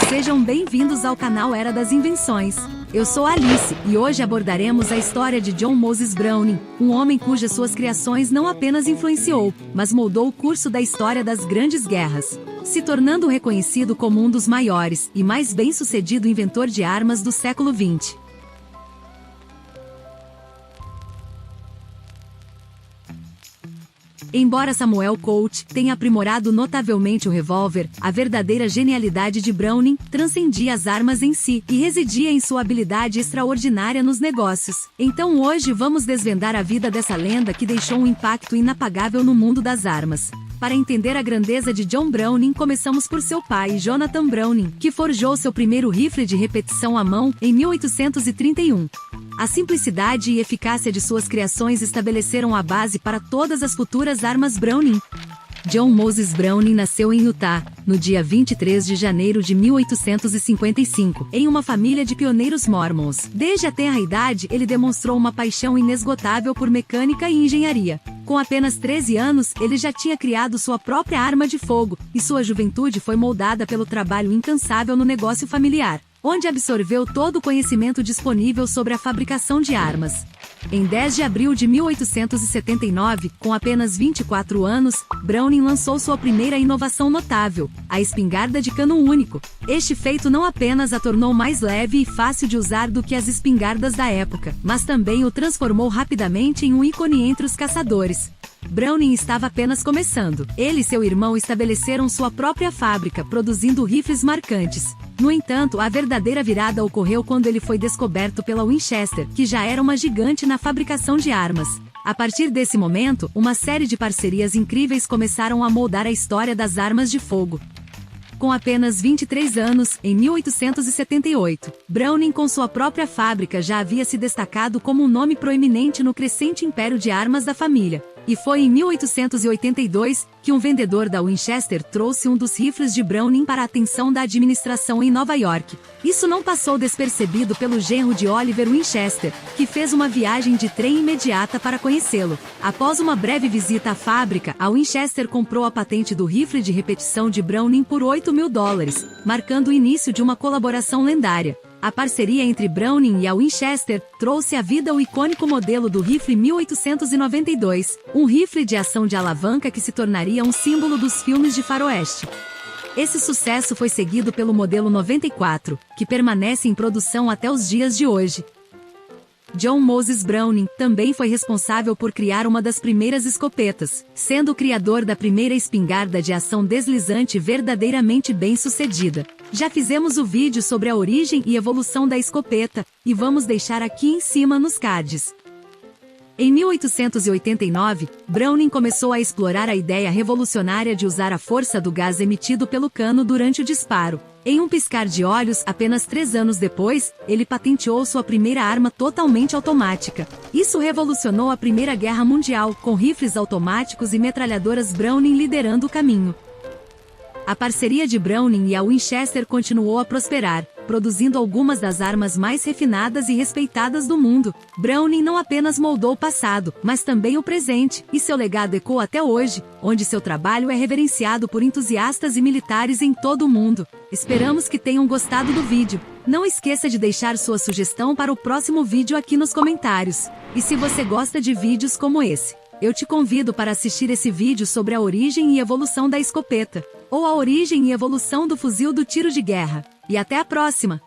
Sejam bem-vindos ao canal Era das Invenções. Eu sou Alice, e hoje abordaremos a história de John Moses Browning, um homem cujas suas criações não apenas influenciou, mas moldou o curso da história das grandes guerras, se tornando reconhecido como um dos maiores e mais bem-sucedido inventor de armas do século XX. Embora Samuel Colt tenha aprimorado notavelmente o revólver, a verdadeira genialidade de Browning transcendia as armas em si e residia em sua habilidade extraordinária nos negócios. Então hoje vamos desvendar a vida dessa lenda que deixou um impacto inapagável no mundo das armas. Para entender a grandeza de John Browning, começamos por seu pai, Jonathan Browning, que forjou seu primeiro rifle de repetição à mão em 1831. A simplicidade e eficácia de suas criações estabeleceram a base para todas as futuras armas Browning. John Moses Browning nasceu em Utah, no dia 23 de janeiro de 1855, em uma família de pioneiros mormons. Desde a tenra idade, ele demonstrou uma paixão inesgotável por mecânica e engenharia. Com apenas 13 anos, ele já tinha criado sua própria arma de fogo, e sua juventude foi moldada pelo trabalho incansável no negócio familiar, onde absorveu todo o conhecimento disponível sobre a fabricação de armas. Em 10 de abril de 1879, com apenas 24 anos, Browning lançou sua primeira inovação notável, a espingarda de cano único. Este feito não apenas a tornou mais leve e fácil de usar do que as espingardas da época, mas também o transformou rapidamente em um ícone entre os caçadores. Browning estava apenas começando. Ele e seu irmão estabeleceram sua própria fábrica, produzindo rifles marcantes. No entanto, a verdadeira virada ocorreu quando ele foi descoberto pela Winchester, que já era uma gigante na fabricação de armas. A partir desse momento, uma série de parcerias incríveis começaram a moldar a história das armas de fogo. Com apenas 23 anos, em 1878, Browning com sua própria fábrica já havia se destacado como um nome proeminente no crescente império de armas da família. E foi em 1882 que um vendedor da Winchester trouxe um dos rifles de Browning para a atenção da administração em Nova York. Isso não passou despercebido pelo genro de Oliver Winchester, que fez uma viagem de trem imediata para conhecê-lo. Após uma breve visita à fábrica, a Winchester comprou a patente do rifle de repetição de Browning por $8.000, marcando o início de uma colaboração lendária. A parceria entre Browning e a Winchester trouxe à vida o icônico modelo do rifle 1892, um rifle de ação de alavanca que se tornaria um símbolo dos filmes de faroeste. Esse sucesso foi seguido pelo modelo 94, que permanece em produção até os dias de hoje. John Moses Browning também foi responsável por criar uma das primeiras escopetas, sendo o criador da primeira espingarda de ação deslizante verdadeiramente bem-sucedida. Já fizemos o vídeo sobre a origem e evolução da escopeta, e vamos deixar aqui em cima nos cards. Em 1889, Browning começou a explorar a ideia revolucionária de usar a força do gás emitido pelo cano durante o disparo. Em um piscar de olhos, apenas 3 anos depois, ele patenteou sua primeira arma totalmente automática. Isso revolucionou a Primeira Guerra Mundial, com rifles automáticos e metralhadoras Browning liderando o caminho. A parceria de Browning e a Winchester continuou a prosperar, produzindo algumas das armas mais refinadas e respeitadas do mundo. Browning não apenas moldou o passado, mas também o presente, e seu legado ecoa até hoje, onde seu trabalho é reverenciado por entusiastas e militares em todo o mundo. Esperamos que tenham gostado do vídeo. Não esqueça de deixar sua sugestão para o próximo vídeo aqui nos comentários. E se você gosta de vídeos como esse, eu te convido para assistir esse vídeo sobre a origem e evolução da escopeta, ou a origem e evolução do fuzil do tiro de guerra. E até a próxima!